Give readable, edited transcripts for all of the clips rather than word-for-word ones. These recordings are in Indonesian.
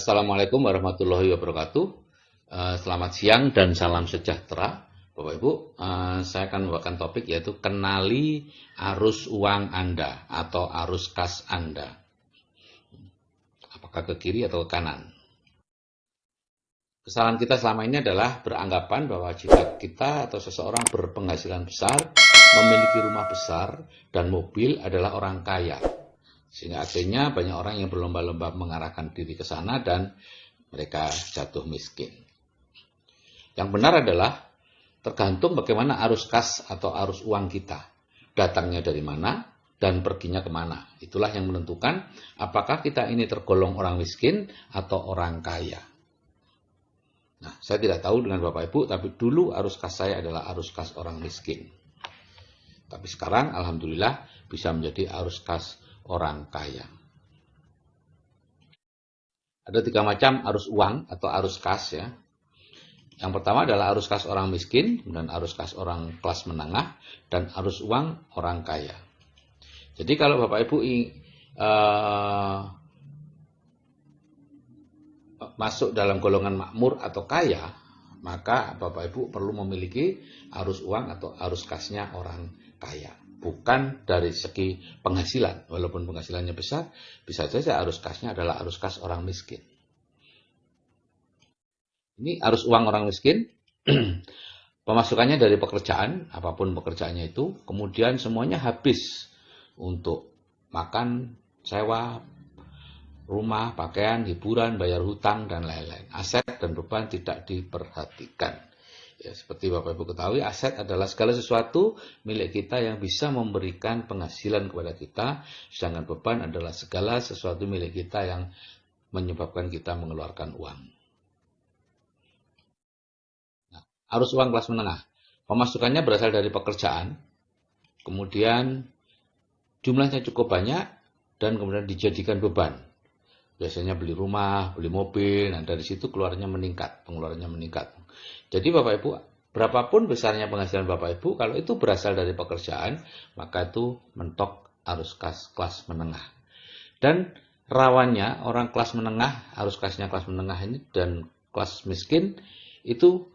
Assalamualaikum warahmatullahi wabarakatuh. Selamat siang dan salam sejahtera, Bapak Ibu. Saya akan membawakan topik yaitu kenali arus uang Anda atau arus kas Anda. Apakah ke kiri atau ke kanan? Kesalahan kita selama ini adalah beranggapan bahwa jika kita atau seseorang berpenghasilan besar, memiliki rumah besar dan mobil adalah orang kaya. Sehingga akhirnya banyak orang yang berlomba-lomba mengarahkan diri ke sana dan mereka jatuh miskin. Yang benar adalah tergantung bagaimana arus kas atau arus uang kita. Datangnya dari mana dan perginya kemana. Itulah yang menentukan apakah kita ini tergolong orang miskin atau orang kaya. Nah, saya tidak tahu dengan Bapak Ibu, tapi dulu arus kas saya adalah arus kas orang miskin. Tapi sekarang alhamdulillah bisa menjadi arus kas orang kaya. Ada 3 macam arus uang atau arus kas ya. Yang pertama adalah arus kas orang miskin, kemudian arus kas orang kelas menengah, dan arus uang orang kaya. Jadi kalau Bapak Ibu masuk dalam golongan makmur atau kaya, maka Bapak Ibu perlu memiliki arus uang atau arus kasnya orang kaya. Bukan dari segi penghasilan, walaupun penghasilannya besar, bisa saja arus kasnya adalah arus kas orang miskin. Ini arus uang orang miskin, pemasukannya dari pekerjaan, apapun pekerjaannya itu, kemudian semuanya habis untuk makan, sewa, rumah, pakaian, hiburan, bayar hutang, dan lain-lain. Aset dan beban tidak diperhatikan. Ya, seperti Bapak Ibu ketahui, aset adalah segala sesuatu milik kita yang bisa memberikan penghasilan kepada kita, sedangkan beban adalah segala sesuatu milik kita yang menyebabkan kita mengeluarkan uang. Nah, arus uang kelas menengah, pemasukannya berasal dari pekerjaan, kemudian jumlahnya cukup banyak, dan kemudian dijadikan beban. Biasanya beli rumah, beli mobil, nah dari situ pengeluarannya meningkat. Jadi Bapak Ibu, berapapun besarnya penghasilan Bapak Ibu, kalau itu berasal dari pekerjaan, maka itu mentok arus kas kelas menengah. Dan rawannya orang kelas menengah, arus kasnya kelas menengah ini dan kelas miskin itu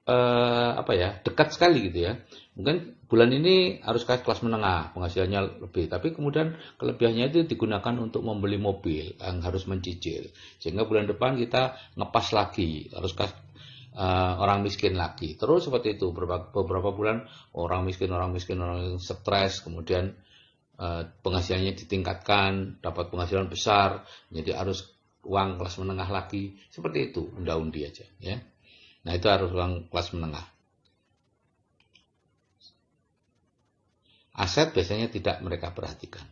dekat sekali gitu ya. Mungkin bulan ini arus kas kelas menengah, penghasilannya lebih, tapi kemudian kelebihannya itu digunakan untuk membeli mobil yang harus mencicil. Sehingga bulan depan kita ngepas lagi arus kas orang miskin lagi. Terus seperti itu beberapa bulan orang miskin stres, kemudian penghasilannya ditingkatkan, dapat penghasilan besar, jadi arus uang kelas menengah lagi. Seperti itu, unda-undi aja ya. Nah, itu arus uang kelas menengah. Aset biasanya tidak mereka perhatikan.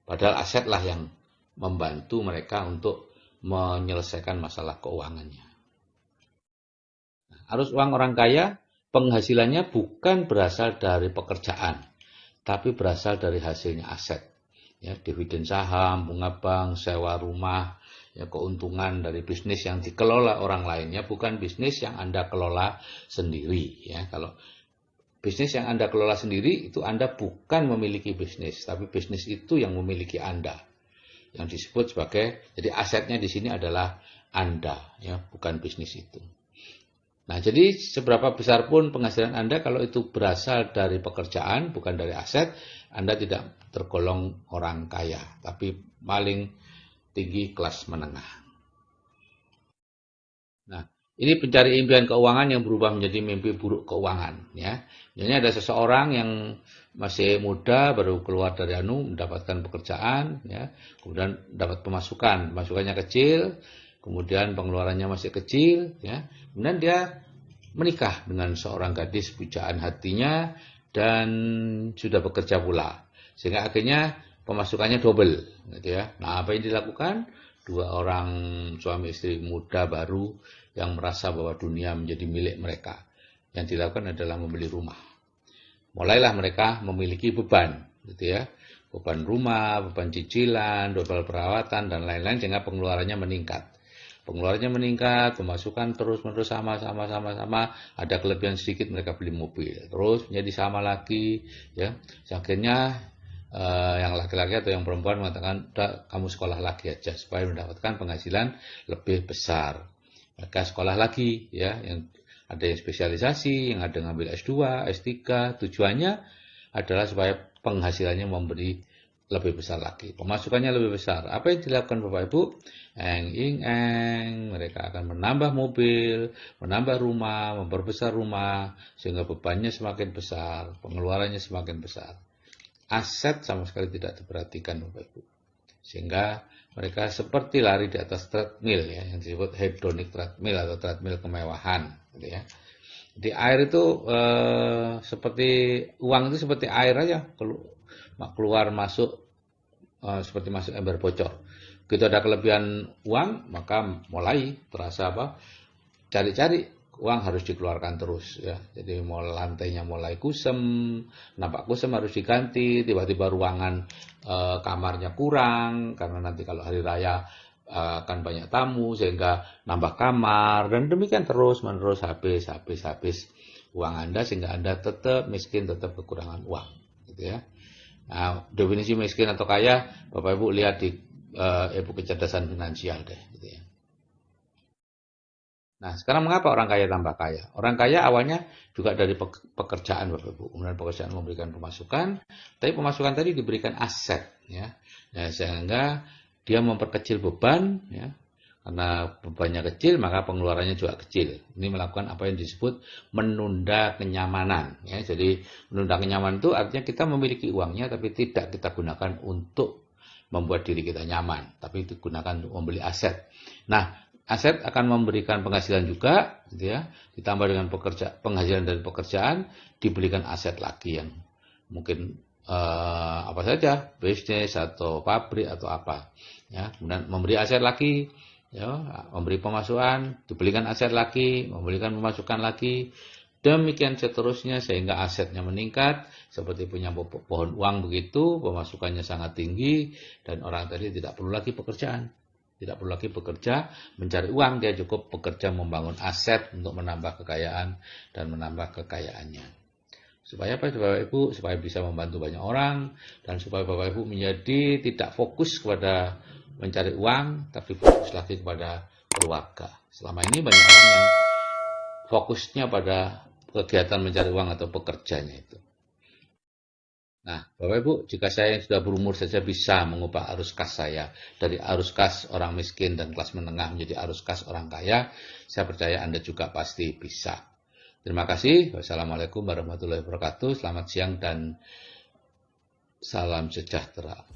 Padahal asetlah yang membantu mereka untuk menyelesaikan masalah keuangannya. Nah, arus uang orang kaya, penghasilannya bukan berasal dari pekerjaan, tapi berasal dari hasilnya aset. Ya, dividen saham, bunga bank, sewa rumah, ya, keuntungan dari bisnis yang dikelola orang lainnya, bukan bisnis yang Anda kelola sendiri. Ya, kalau bisnis yang Anda kelola sendiri, itu Anda bukan memiliki bisnis, tapi bisnis itu yang memiliki Anda. Yang disebut sebagai, jadi asetnya di sini adalah Anda, ya, bukan bisnis itu. Nah, jadi seberapa besar pun penghasilan Anda, kalau itu berasal dari pekerjaan, bukan dari aset, Anda tidak tergolong orang kaya, tapi paling tinggi kelas menengah. Nah, ini pencari impian keuangan yang berubah menjadi mimpi buruk keuangan. Ya, jadi ada seseorang yang masih muda baru keluar dari mendapatkan pekerjaan, ya, kemudian dapat pemasukannya kecil, kemudian pengeluarannya masih kecil, ya, kemudian dia menikah dengan seorang gadis pujaan hatinya dan sudah bekerja pula, sehingga akhirnya pemasukannya double, gitu ya. Nah, apa yang dilakukan? 2 orang suami istri muda baru yang merasa bahwa dunia menjadi milik mereka. Yang dilakukan adalah membeli rumah. Mulailah mereka memiliki beban, gitu ya. Beban rumah, beban cicilan, beban perawatan dan lain-lain, sehingga pengeluarannya meningkat. Pemasukan terus-menerus sama, ada kelebihan sedikit mereka beli mobil. Terus menjadi sama lagi, ya. Akhirnya yang laki-laki atau yang perempuan mengatakan, udah kamu sekolah lagi aja supaya mendapatkan penghasilan lebih besar. Maka sekolah lagi, ya, yang ada yang spesialisasi, yang ada ngambil S2, S3, tujuannya adalah supaya penghasilannya memberi lebih besar lagi, pemasukannya lebih besar. Apa yang dilakukan Bapak Ibu? Mereka akan menambah mobil, menambah rumah, memperbesar rumah, sehingga bebannya semakin besar, pengeluarannya semakin besar. Aset sama sekali tidak diperhatikan Bapak Ibu. Sehingga mereka seperti lari di atas treadmill, ya, yang disebut hedonic treadmill atau treadmill kemewahan, gitu ya. Di air itu seperti uang itu seperti air aja, keluar masuk seperti masuk ember bocor. Begitu ada kelebihan uang, maka mulai terasa cari-cari uang harus dikeluarkan terus, ya. Jadi lantainya mulai kusem, nampak kusem harus diganti, tiba-tiba ruangan kamarnya kurang karena nanti kalau hari raya akan banyak tamu sehingga nambah kamar, dan demikian terus menerus habis uang Anda sehingga Anda tetap miskin, tetap kekurangan uang, gitu ya. Nah, definisi miskin atau kaya, Bapak Ibu lihat di Ibu kecerdasan finansial deh, gitu ya. Nah, sekarang mengapa orang kaya tambah kaya? Orang kaya awalnya juga dari pekerjaan, Bapak Ibu. Kemudian pekerjaan memberikan pemasukan, tapi pemasukan tadi diberikan aset, ya. Nah, sehingga dia memperkecil beban, ya. Karena bebannya kecil, maka pengeluarannya juga kecil. Ini melakukan apa yang disebut menunda kenyamanan. Ya. Jadi menunda kenyamanan itu artinya kita memiliki uangnya, tapi tidak kita gunakan untuk membuat diri kita nyaman, tapi digunakan untuk membeli aset. Nah, aset akan memberikan penghasilan juga, gitu ya. Ditambah dengan penghasilan dari pekerjaan, diberikan aset lagi yang mungkin apa saja, bisnis atau pabrik atau apa. Ya, kemudian memberi aset lagi. Ya, memberi pemasukan, dibelikan aset lagi, memberikan pemasukan lagi, demikian seterusnya sehingga asetnya meningkat, seperti punya pohon uang begitu, pemasukannya sangat tinggi, dan orang tadi tidak perlu lagi pekerjaan, tidak perlu lagi bekerja mencari uang, dia cukup bekerja membangun aset untuk menambah kekayaan dan menambah kekayaannya. Supaya apa, Bapak Ibu? Supaya bisa membantu banyak orang, dan supaya Bapak Ibu menjadi tidak fokus kepada mencari uang, tapi fokus lagi kepada keluarga. Selama ini banyak orang yang fokusnya pada kegiatan mencari uang atau pekerjanya itu. Nah, Bapak Ibu, jika saya yang sudah berumur saja bisa mengubah arus kas saya dari arus kas orang miskin dan kelas menengah menjadi arus kas orang kaya, saya percaya Anda juga pasti bisa. Terima kasih. Wassalamualaikum warahmatullahi wabarakatuh. Selamat siang dan salam sejahtera.